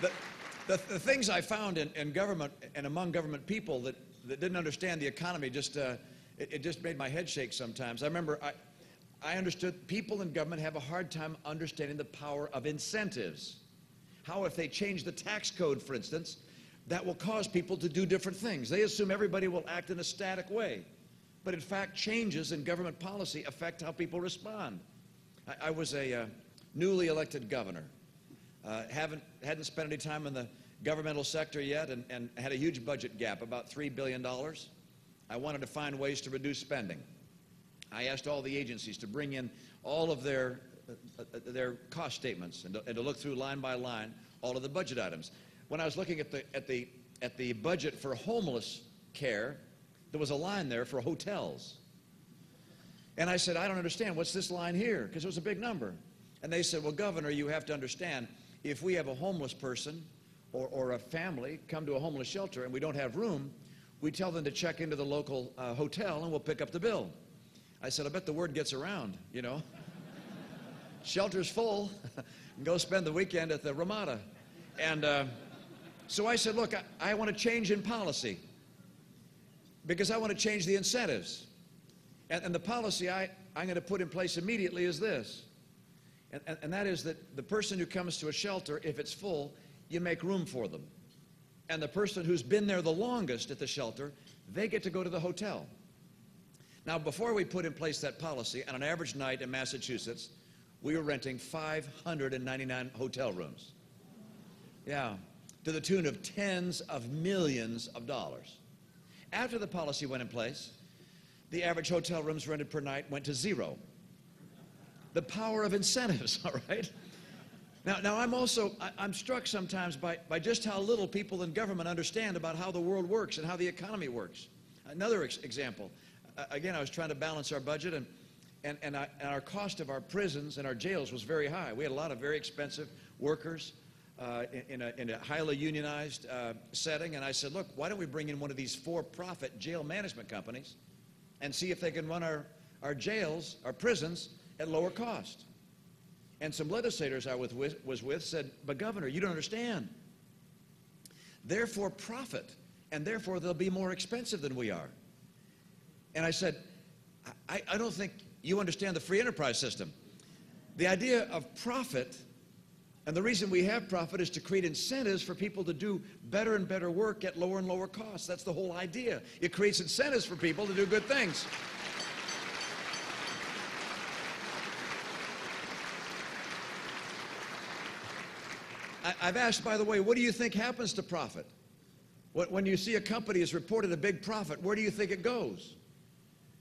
the, the things I found in government and among government people that didn't understand the economy, it just made my head shake sometimes. I remember I understood people in government have a hard time understanding the power of incentives. How if they change the tax code, for instance, that will cause people to do different things. They assume everybody will act in a static way. But in fact, changes in government policy affect how people respond. I was a newly elected governor. Hadn't spent any time in the governmental sector yet and had a huge budget gap, about $3 billion. I wanted to find ways to reduce spending. I asked all the agencies to bring in all of their cost statements and to look through line by line all of the budget items. When I was looking at the budget for homeless care, there was a line there for hotels. And I said, I don't understand. What's this line here? Because it was a big number. And they said, well, Governor, you have to understand, if we have a homeless person or a family come to a homeless shelter and we don't have room, we tell them to check into the local hotel and we'll pick up the bill. I said, I bet the word gets around, you know. Shelter's full. Go spend the weekend at the Ramada. And so I said, look, I want to change in policy because I want to change the incentives. And the policy I'm going to put in place immediately is this. And that is that the person who comes to a shelter, if it's full, you make room for them. And the person who's been there the longest at the shelter, they get to go to the hotel. Now, before we put in place that policy, on an average night in Massachusetts, we were renting 599 hotel rooms. Yeah, to the tune of tens of millions of dollars. After the policy went in place, the average hotel rooms rented per night went to zero. The power of incentives, all right? Now I'm struck sometimes by just how little people in government understand about how the world works and how the economy works. Another example, again, I was trying to balance our budget and our cost of our prisons and our jails was very high. We had a lot of very expensive workers in a highly unionized setting, and I said, look, why don't we bring in one of these for-profit jail management companies and see if they can run our jails, our prisons, at lower cost. And some legislators I was with said, but Governor, you don't understand. They're for profit, and therefore they'll be more expensive than we are. And I said, I don't think you understand the free enterprise system. The idea of profit, and the reason we have profit is to create incentives for people to do better and better work at lower and lower costs. That's the whole idea. It creates incentives for people to do good things. I've asked, by the way, what do you think happens to profit? When you see a company has reported a big profit, where do you think it goes?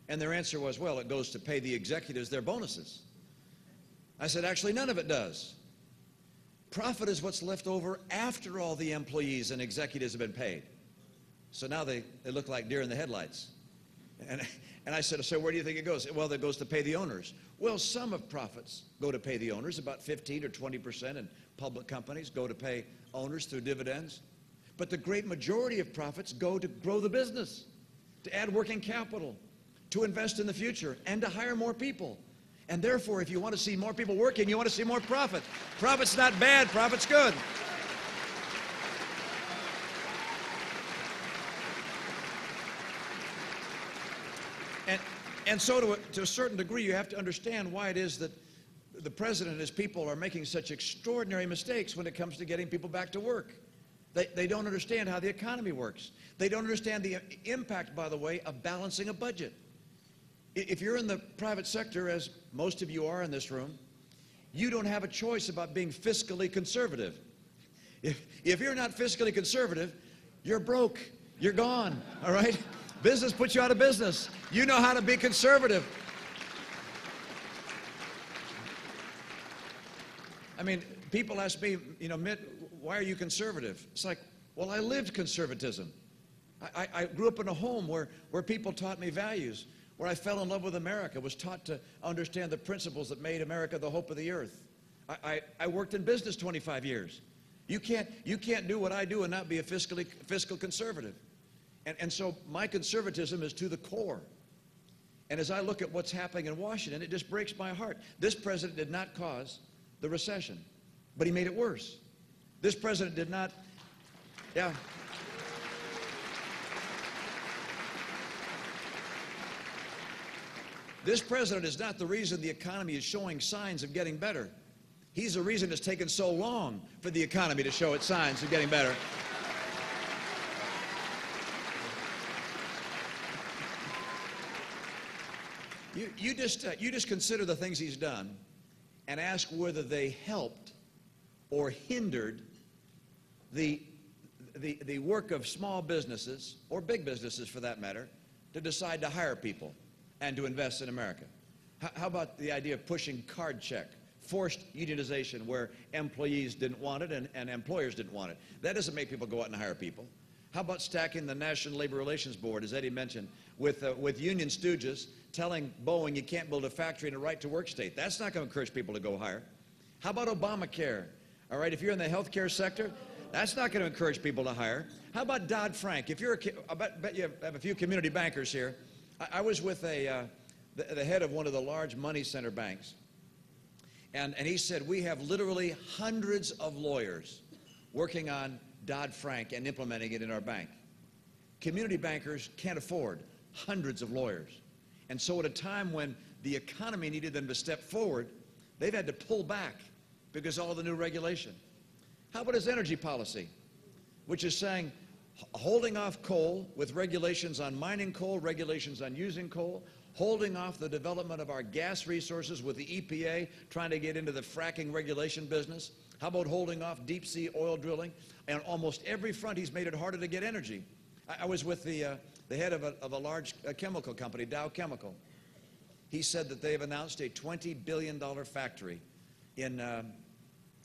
And their answer was, well, it goes to pay the executives their bonuses. I said, actually, none of it does. Profit is what's left over after all the employees and executives have been paid. So now they look like deer in the headlights. And I said, so where do you think it goes? Well, it goes to pay the owners. Well, some of profits go to pay the owners, about 15 or 20% in public companies go to pay owners through dividends. But the great majority of profits go to grow the business, to add working capital, to invest in the future, and to hire more people. And therefore, if you want to see more people working, you want to see more profit. Profit's not bad, profit's good. And so to a certain degree, you have to understand why it is that the president and his people are making such extraordinary mistakes when it comes to getting people back to work. They don't understand how the economy works. They don't understand the impact, by the way, of balancing a budget. If you're in the private sector, as most of you are in this room, you don't have a choice about being fiscally conservative. If you're not fiscally conservative, you're broke. You're gone, all right? Business puts you out of business. You know how to be conservative. I mean, people ask me, you know, Mitt, why are you conservative? It's like, well, I lived conservatism. I grew up in a home where people taught me values, where I fell in love with America, was taught to understand the principles that made America the hope of the earth. I worked in business 25 years. You can't do what I do and not be a fiscal conservative. And so my conservatism is to the core. And as I look at what's happening in Washington, it just breaks my heart. This president did not cause the recession, but he made it worse. This president did not, yeah. This president is not the reason the economy is showing signs of getting better. He's the reason it's taken so long for the economy to show its signs of getting better. You just consider the things he's done and ask whether they helped or hindered the work of small businesses, or big businesses for that matter, to decide to hire people and to invest in America. How about the idea of pushing card check, forced unionization where employees didn't want it and employers didn't want it? That doesn't make people go out and hire people. How about stacking the National Labor Relations Board, as Eddie mentioned, with union stooges telling Boeing you can't build a factory in a right-to-work state? That's not going to encourage people to go hire. How about Obamacare? All right, if you're in the healthcare sector, that's not going to encourage people to hire. How about Dodd-Frank? If you're I bet you have a few community bankers here. I was with the head of one of the large money center banks, and he said, we have literally hundreds of lawyers working on Dodd-Frank and implementing it in our bank. Community bankers can't afford hundreds of lawyers. And so at a time when the economy needed them to step forward, they've had to pull back because of all the new regulation. How about his energy policy, which is saying holding off coal with regulations on mining coal, regulations on using coal, holding off the development of our gas resources with the EPA trying to get into the fracking regulation business? How about holding off deep sea oil drilling? And almost every front, he's made it harder to get energy. I was with the head of a large chemical company, Dow Chemical. He said that they have announced a $20 billion factory in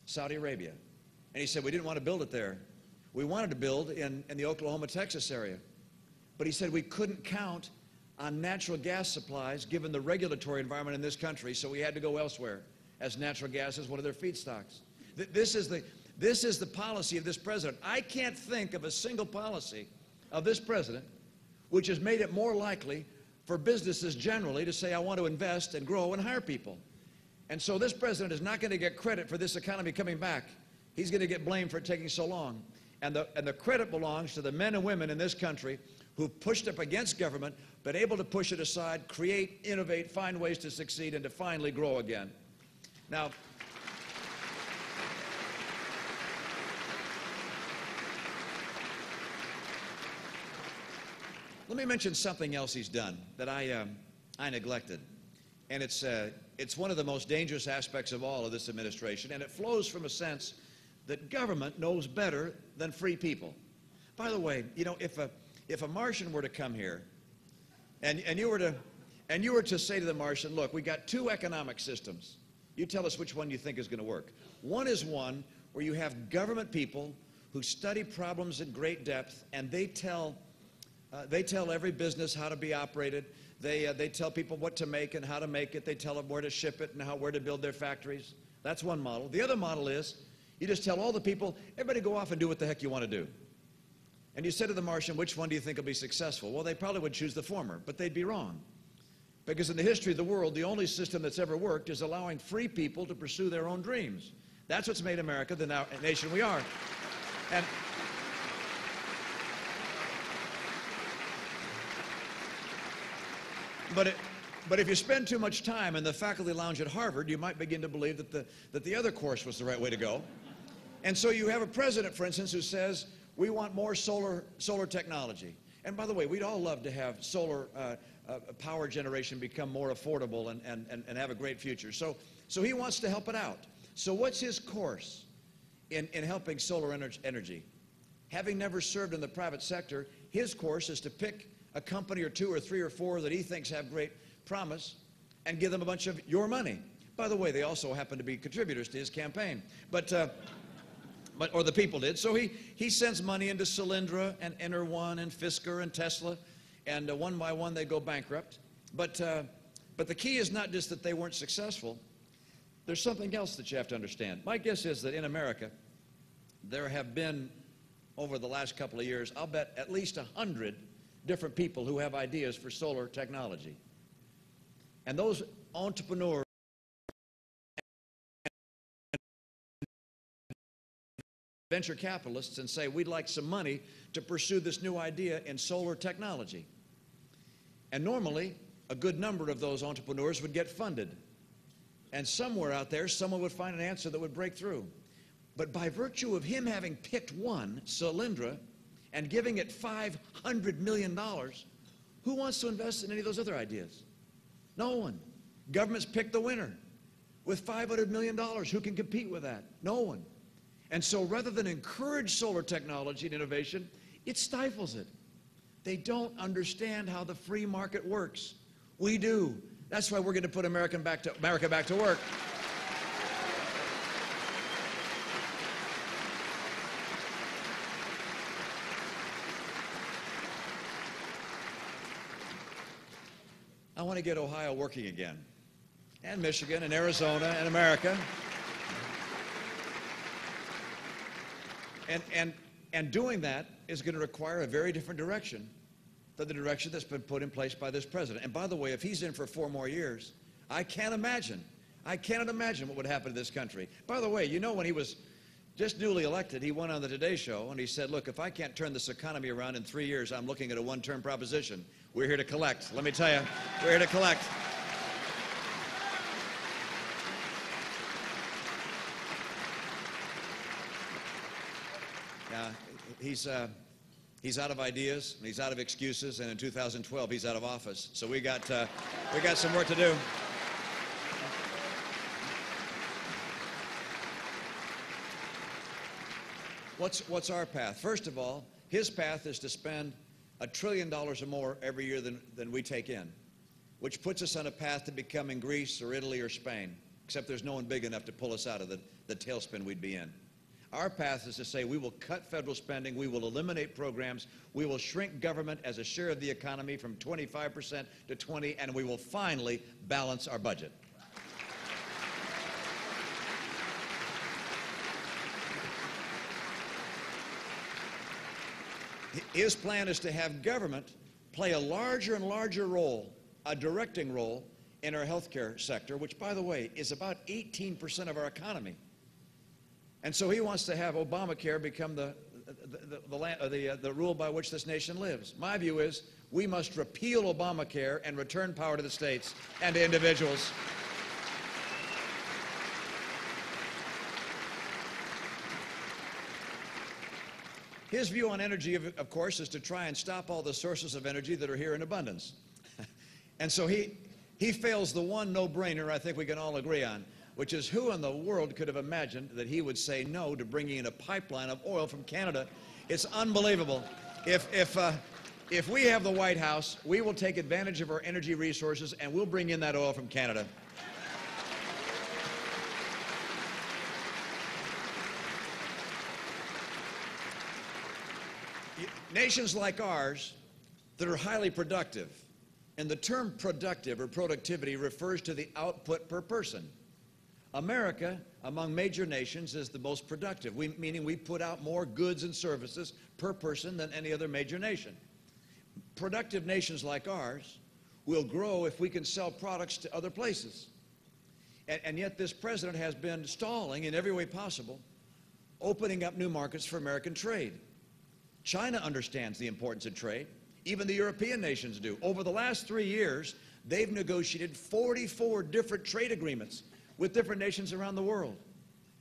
Saudi Arabia. And he said, we didn't want to build it there. We wanted to build in the Oklahoma, Texas area. But he said we couldn't count on natural gas supplies given the regulatory environment in this country, so we had to go elsewhere, as natural gas is one of their feedstocks. This is the policy of this president. I can't think of a single policy of this president which has made it more likely for businesses generally to say, I want to invest and grow and hire people. And so this president is not going to get credit for this economy coming back. He's going to get blamed for it taking so long. And the credit belongs to the men and women in this country who've pushed up against government, been able to push it aside, create, innovate, find ways to succeed, and to finally grow again. Now, let me mention something else he's done that I neglected. And it's one of the most dangerous aspects of all of this administration, and it flows from a sense that government knows better than free people. By the way, you know, if a Martian were to come here, and you were to say to the Martian, look, we got two economic systems. You tell us which one you think is going to work. One is one where you have government people who study problems in great depth, and they tell every business how to be operated. They tell people what to make and how to make it. They tell them where to ship it and where to build their factories. That's one model. The other model is you just tell all the people, everybody go off and do what the heck you want to do. And you say to the Martian, which one do you think will be successful? Well, they probably would choose the former, but they'd be wrong. Because in the history of the world, the only system that's ever worked is allowing free people to pursue their own dreams. That's what's made America the nation we are. And But if you spend too much time in the faculty lounge at Harvard, you might begin to believe that the other course was the right way to go. And so you have a president, for instance, who says, we want more solar technology. And by the way, we'd all love to have solar power generation become more affordable and have a great future. So he wants to help it out. So what's his course in helping solar energy? Having never served in the private sector, his course is to pick a company or two or three or four that he thinks have great promise and give them a bunch of your money. By the way, they also happen to be contributors to his campaign. Or the people did. So he sends money into Solyndra and Enterone and Fisker and Tesla, and one by one they go bankrupt. But the key is not just that they weren't successful. There's something else that you have to understand. My guess is that in America, there have been, over the last couple of years, I'll bet at least 100 different people who have ideas for solar technology. And those entrepreneurs venture capitalists and say, we'd like some money to pursue this new idea in solar technology. And normally, a good number of those entrepreneurs would get funded. And somewhere out there, someone would find an answer that would break through. But by virtue of him having picked one, Solyndra, and giving it $500 million, who wants to invest in any of those other ideas? No one. Government's picked the winner with $500 million. Who can compete with that? No one. And so rather than encourage solar technology and innovation, it stifles it. They don't understand how the free market works. We do. That's why we're going to put America back to work. I want to get Ohio working again, and Michigan, and Arizona, and America. And doing that is going to require a very different direction than the direction that's been put in place by this president. And by the way, if he's in for 4 more years, I cannot imagine what would happen to this country. By the way, you know, when he was just newly elected, he went on the Today Show and he said, look, if I can't turn this economy around in 3 years, I'm looking at a one-term proposition. We're here to collect. Let me tell you, we're here to collect. He's out of ideas, and he's out of excuses, and in 2012 he's out of office. So we got some work to do. What's our path? First of all, his path is to spend $1 trillion or more every year than we take in, which puts us on a path to becoming Greece or Italy or Spain, except there's no one big enough to pull us out of the tailspin we'd be in. Our path is to say we will cut federal spending, we will eliminate programs, we will shrink government as a share of the economy from 25% to 20%, and we will finally balance our budget. His plan is to have government play a larger and larger role, a directing role, in our healthcare sector, which, by the way, is about 18% of our economy. And so he wants to have Obamacare become the rule by which this nation lives. My view is we must repeal Obamacare and return power to the states and to individuals. His view on energy, of course, is to try and stop all the sources of energy that are here in abundance. And so he fails the one no-brainer I think we can all agree on, which is who in the world could have imagined that he would say no to bringing in a pipeline of oil from Canada? It's unbelievable. If we have the White House, we will take advantage of our energy resources and we'll bring in that oil from Canada. Nations like ours that are highly productive, and the term productive or productivity refers to the output per person. America, among major nations, is the most productive, meaning we put out more goods and services per person than any other major nation. Productive nations like ours will grow if we can sell products to other places. And yet this president has been stalling in every way possible, opening up new markets for American trade. China understands the importance of trade. Even the European nations do. Over the last 3 years, they've negotiated 44 different trade agreements with different nations around the world.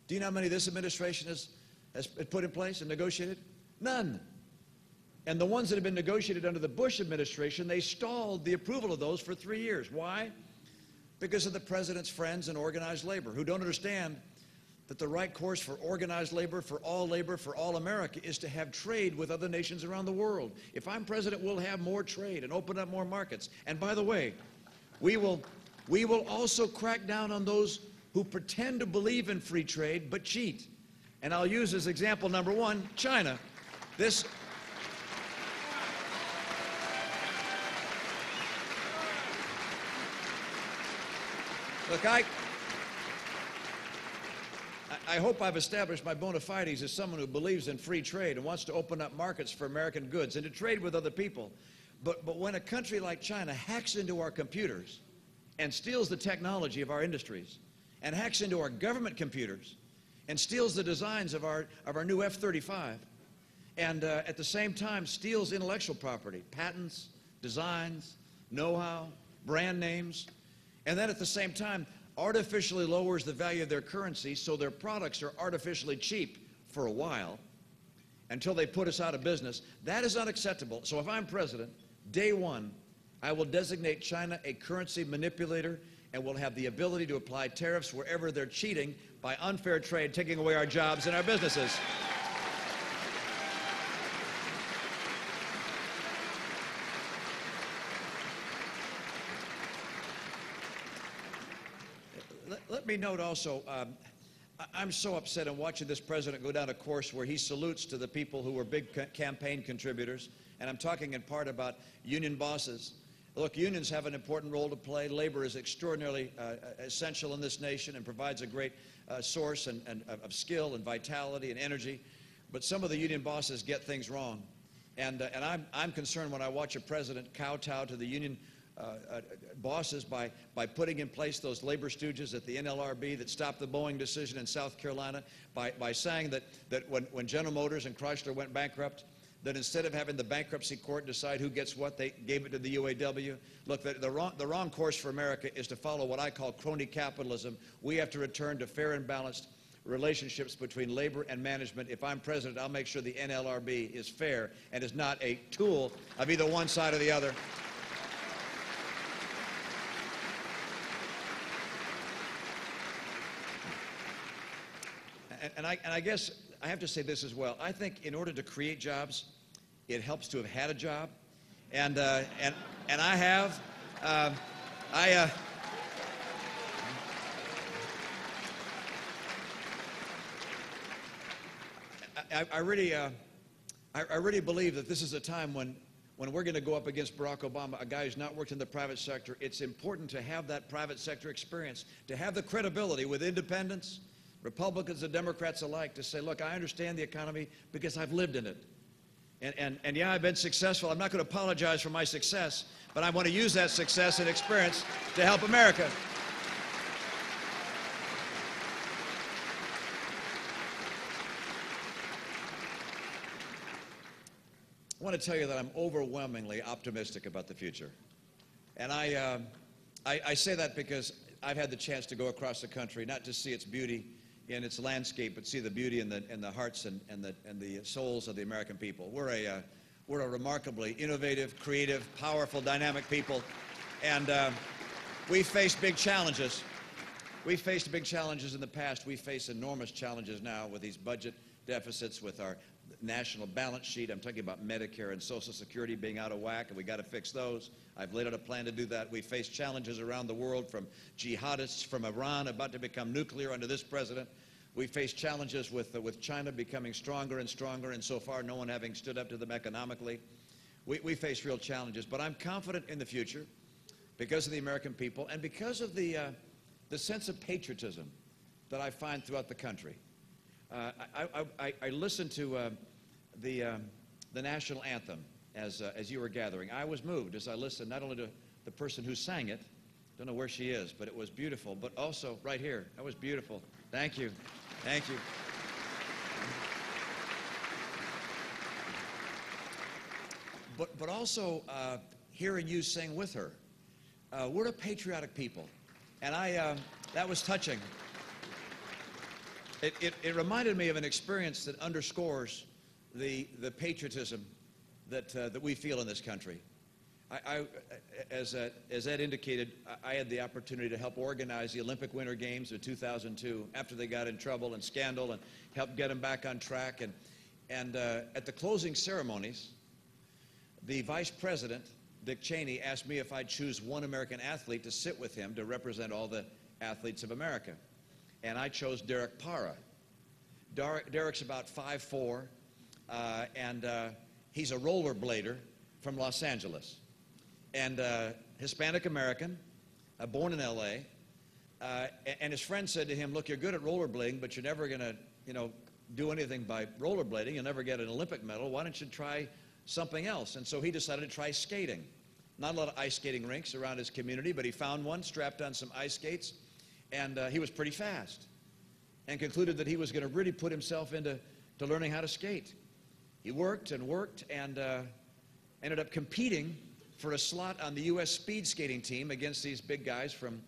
Do you know how many this administration has put in place and negotiated? None. And the ones that have been negotiated under the Bush administration, they stalled the approval of those for 3 years. Why? Because of the president's friends in organized labor who don't understand that the right course for organized labor, for all America, is to have trade with other nations around the world. If I'm president, we'll have more trade and open up more markets. And by the way, we will also crack down on those who pretend to believe in free trade but cheat. And I'll use as example number one, China. Look, I hope I've established my bona fides as someone who believes in free trade and wants to open up markets for American goods and to trade with other people. But when a country like China hacks into our computers and steals the technology of our industries and hacks into our government computers and steals the designs of our new F-35, and at the same time steals intellectual property, patents, designs, know-how, brand names, and then at the same time artificially lowers the value of their currency so their products are artificially cheap for a while until they put us out of business. That is unacceptable. So if I'm president, day one, I will designate China a currency manipulator and will have the ability to apply tariffs wherever they're cheating by unfair trade, taking away our jobs and our businesses. Let me note also, I'm so upset in watching this president go down a course where he salutes to the people who were big campaign contributors, and I'm talking in part about union bosses. Look, unions have an important role to play. Labor is extraordinarily essential in this nation and provides a great source of skill and vitality and energy. But some of the union bosses get things wrong. And I'm concerned when I watch a president kowtow to the union bosses by putting in place those labor stooges at the NLRB that stopped the Boeing decision in South Carolina, by saying that when General Motors and Chrysler went bankrupt, that instead of having the bankruptcy court decide who gets what, they gave it to the UAW. Look, the wrong course for America is to follow what I call crony capitalism. We have to return to fair and balanced relationships between labor and management. If I'm president, I'll make sure the NLRB is fair and is not a tool of either one side or the other. And I guess I have to say this as well. I think in order to create jobs, it helps to have had a job, and I have. I really believe that this is a time when we're going to go up against Barack Obama, a guy who's not worked in the private sector. It's important to have that private sector experience, to have the credibility with independents, Republicans and Democrats alike, to say, look, I understand the economy because I've lived in it. And yeah, I've been successful. I'm not going to apologize for my success, but I want to use that success and experience to help America. I want to tell you that I'm overwhelmingly optimistic about the future. And I say that because I've had the chance to go across the country, not to see its beauty in its landscape, but see the beauty in the hearts and the souls of the American people. We're a remarkably innovative, creative, powerful, dynamic people, and we face big challenges. We faced big challenges in the past. We face enormous challenges now with these budget deficits, with our national balance sheet. I'm talking about Medicare and Social Security being out of whack, and we got to fix those. I've laid out a plan to do that. We face challenges around the world, from jihadists from Iran about to become nuclear under this president. We face challenges with China becoming stronger and stronger, and so far no one having stood up to them economically. We face real challenges, but I'm confident in the future because of the American people and because of the sense of patriotism that I find throughout the country. I listened to the national anthem as you were gathering. I was moved as I listened not only to the person who sang it, don't know where she is, but it was beautiful, but also right here. That was beautiful. Thank you. Thank you. But also hearing you sing with her. We're a patriotic people, and that was touching. It reminded me of an experience that underscores the patriotism that we feel in this country. As Ed indicated, I had the opportunity to help organize the Olympic Winter Games of 2002 after they got in trouble and scandal, and help get them back on track. And at the closing ceremonies, the Vice President, Dick Cheney, asked me if I'd choose one American athlete to sit with him to represent all the athletes of America. And I chose Derek Parra. Derek's about 5'4", and he's a rollerblader from Los Angeles. And Hispanic American, born in L.A., and his friend said to him, look, you're good at rollerblading, but you're never going to, do anything by rollerblading. You'll never get an Olympic medal. Why don't you try something else? And so he decided to try skating. Not a lot of ice skating rinks around his community, but he found one, strapped on some ice skates, and he was pretty fast. and concluded that he was going to really put himself into learning how to skate. He worked and worked and ended up competing for a slot on the U.S. speed skating team against these big guys from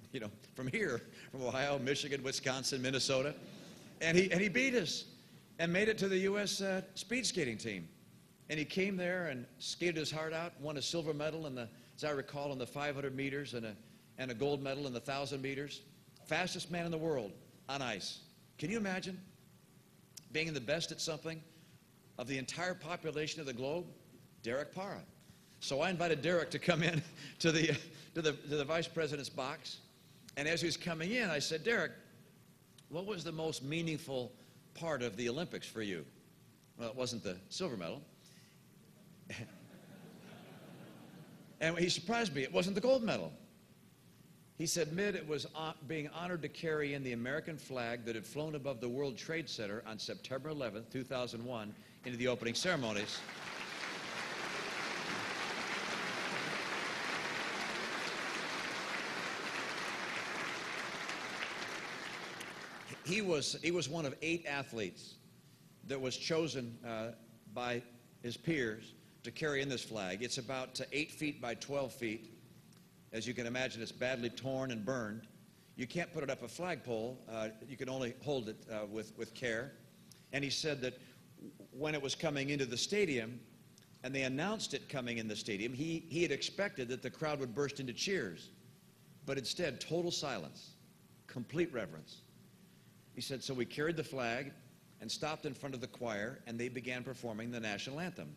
here, from Ohio, Michigan, Wisconsin, Minnesota. And he beat us and made it to the U.S. Speed skating team. And he came there and skated his heart out, won a silver medal in the, as I recall, in the 500 meters and a gold medal in the 1,000 meters. Fastest man in the world on ice. Can you imagine being the best at something of the entire population of the globe? Derek Parra. So I invited Derek to come in to the vice president's box. And as he was coming in, I said, Derek, what was the most meaningful part of the Olympics for you? Well, it wasn't the silver medal. And he surprised me. It wasn't the gold medal. He said, Mid, it was being honored to carry in the American flag that had flown above the World Trade Center on September 11th, 2001, into the opening ceremonies. He was one of 8 athletes that was chosen by his peers to carry in this flag. It's about 8 feet by 12 feet. As you can imagine, it's badly torn and burned. You can't put it up a flagpole. You can only hold it with care. And he said that when it was coming into the stadium, and they announced it coming in the stadium, he had expected that the crowd would burst into cheers. But instead, total silence, complete reverence. He said, so we carried the flag and stopped in front of the choir, and they began performing the national anthem.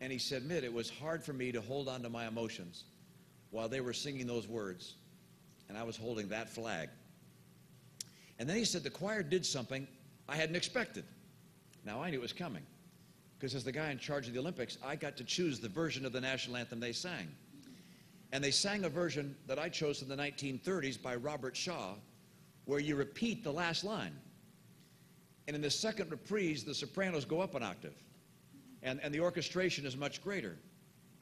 And he said, Mid, it was hard for me to hold on to my emotions while they were singing those words, and I was holding that flag. And then he said, the choir did something I hadn't expected. Now, I knew it was coming, because as the guy in charge of the Olympics, I got to choose the version of the national anthem they sang. And they sang a version that I chose from the 1930s by Robert Shaw, where you repeat the last line. And in the second reprise, the sopranos go up an octave. And the orchestration is much greater.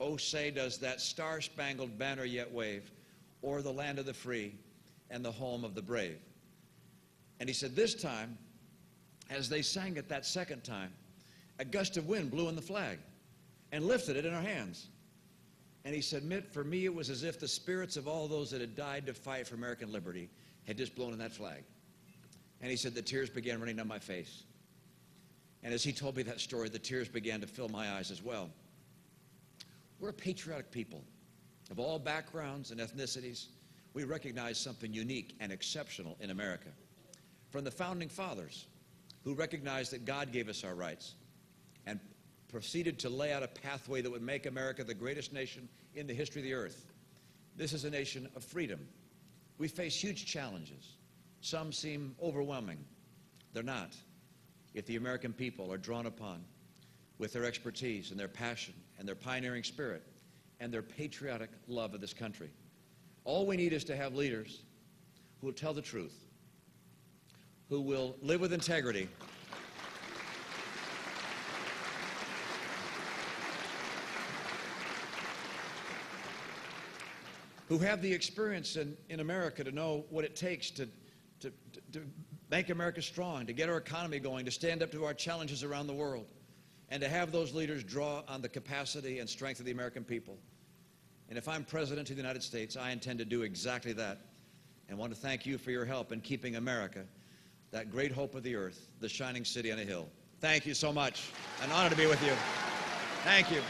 Oh, say does that star-spangled banner yet wave o'er the land of the free and the home of the brave. And he said this time, as they sang it that second time, a gust of wind blew in the flag and lifted it in our hands. And he said, Mitt, for me it was as if the spirits of all those that had died to fight for American liberty had just blown in that flag. And he said the tears began running down my face. And as he told me that story, the tears began to fill my eyes as well. We're a patriotic people of all backgrounds and ethnicities. We recognize something unique and exceptional in America. From the founding fathers, who recognized that God gave us our rights and proceeded to lay out a pathway that would make America the greatest nation in the history of the earth. This is a nation of freedom. We face huge challenges. Some seem overwhelming. They're not. If the American people are drawn upon with their expertise and their passion and their pioneering spirit and their patriotic love of this country. All we need is to have leaders who will tell the truth, who will live with integrity, who have the experience in America to know what it takes to make America strong, to get our economy going, to stand up to our challenges around the world, and to have those leaders draw on the capacity and strength of the American people. And if I'm President of the United States, I intend to do exactly that. And want to thank you for your help in keeping America, that great hope of the earth, the shining city on a hill. Thank you so much. An honor to be with you. Thank you.